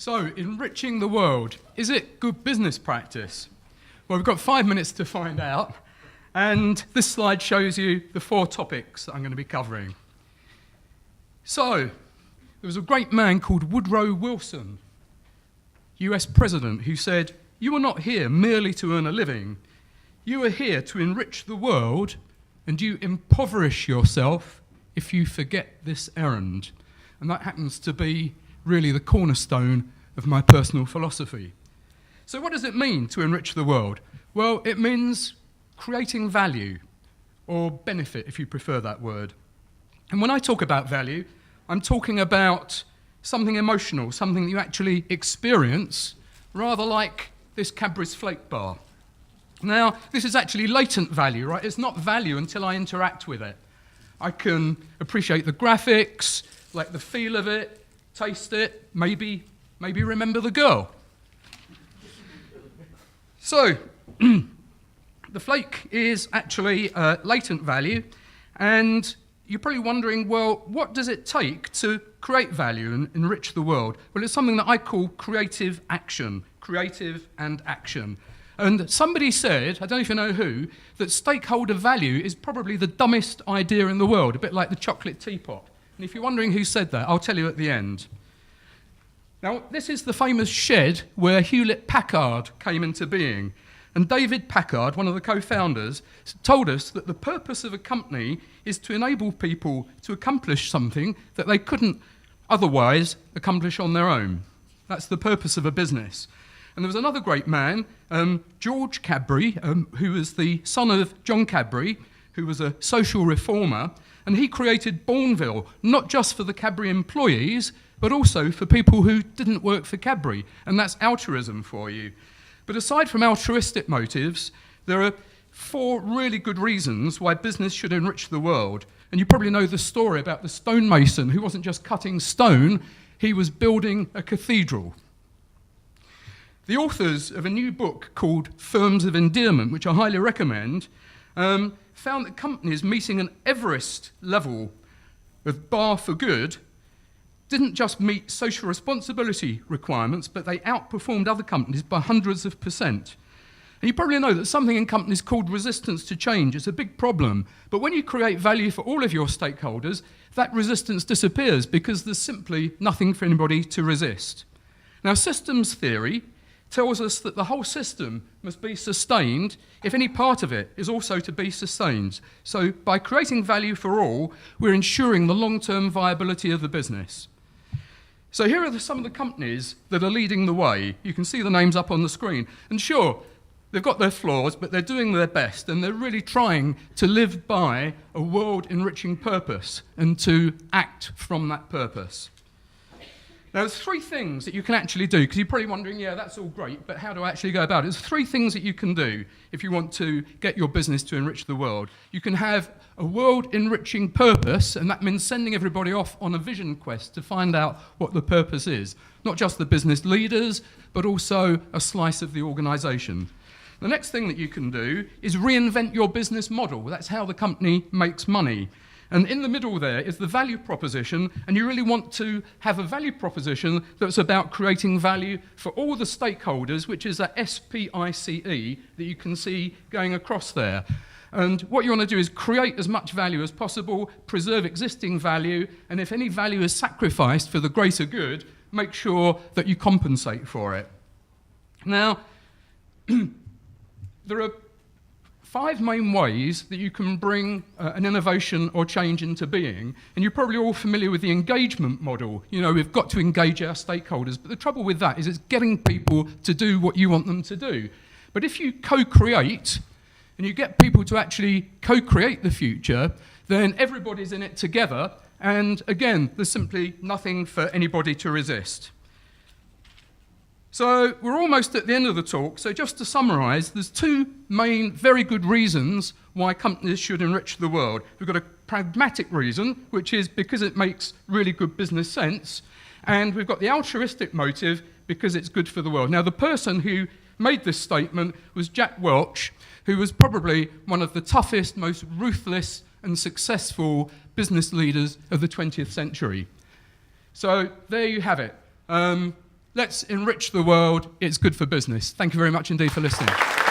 So, enriching the world, is it good business practice? Well, we've got 5 minutes to find out, and this slide shows you the 4 topics that I'm going to be covering. So, there was a great man called Woodrow Wilson, US President, who said, "You are not here merely to earn a living. You are here to enrich the world, and you impoverish yourself if you forget this errand." And that happens to be really the cornerstone of my personal philosophy. So what does it mean to enrich the world? Well, it means creating value, or benefit if you prefer that word. And when I talk about value, I'm talking about something emotional, something that you actually experience, rather like this Cadbury's Flake Bar. Now, this is actually latent value, right? It's not value until I interact with it. I can appreciate the graphics, like the feel of it, taste it, maybe remember the girl. So, the flake is actually latent value, and you're probably wondering, well, what does it take to create value and enrich the world? Well, it's something that I call creative action, creative and action. And somebody said, I don't know if you know who, that stakeholder value is probably the dumbest idea in the world, a bit like the chocolate teapot. And if you're wondering who said that, I'll tell you at the end. Now, this is the famous shed where Hewlett-Packard came into being. And David Packard, one of the co-founders, told us that the purpose of a company is to enable people to accomplish something that they couldn't otherwise accomplish on their own. That's the purpose of a business. And there was another great man, George Cadbury, who was the son of John Cadbury, who was a social reformer, and he created Bourneville, not just for the Cadbury employees, but also for people who didn't work for Cadbury, and that's altruism for you. But aside from altruistic motives, there are 4 really good reasons why business should enrich the world. And you probably know the story about the stonemason who wasn't just cutting stone, he was building a cathedral. The authors of a new book called Firms of Endearment, which I highly recommend, found that companies meeting an Everest level of bar for good didn't just meet social responsibility requirements, but they outperformed other companies by hundreds of %. And you probably know that something in companies called resistance to change is a big problem. But when you create value for all of your stakeholders, that resistance disappears because there's simply nothing for anybody to resist. Now, systems theory tells us that the whole system must be sustained if any part of it is also to be sustained. So by creating value for all, we're ensuring the long-term viability of the business. So here are some of the companies that are leading the way. You can see the names up on the screen. And sure, they've got their flaws, but they're doing their best, and they're really trying to live by a world-enriching purpose and to act from that purpose. Now, there's 3 things that you can actually do, because you're probably wondering, yeah, that's all great, but how do I actually go about it? There's 3 things that you can do if you want to get your business to enrich the world. You can have a world-enriching purpose, and that means sending everybody off on a vision quest to find out what the purpose is. Not just the business leaders, but also a slice of the organisation. The next thing that you can do is reinvent your business model. That's how the company makes money. And in the middle there is the value proposition, and you really want to have a value proposition that's about creating value for all the stakeholders, which is a SPICE that you can see going across there. And what you want to do is create as much value as possible, preserve existing value, and if any value is sacrificed for the greater good, make sure that you compensate for it. Now, there are 5 main ways that you can bring an innovation or change into being, and you're probably all familiar with the engagement model. You know, we've got to engage our stakeholders, but the trouble with that is it's getting people to do what you want them to do. But if you co-create, and you get people to actually co-create the future, then everybody's in it together, and again, there's simply nothing for anybody to resist. So we're almost at the end of the talk, so just to summarise, there's 2 main very good reasons why companies should enrich the world. We've got a pragmatic reason, which is because it makes really good business sense, and we've got the altruistic motive because it's good for the world. Now, the person who made this statement was Jack Welch, who was probably one of the toughest, most ruthless and successful business leaders of the 20th century. So there you have it. Let's enrich the world. It's good for business. Thank you very much indeed for listening.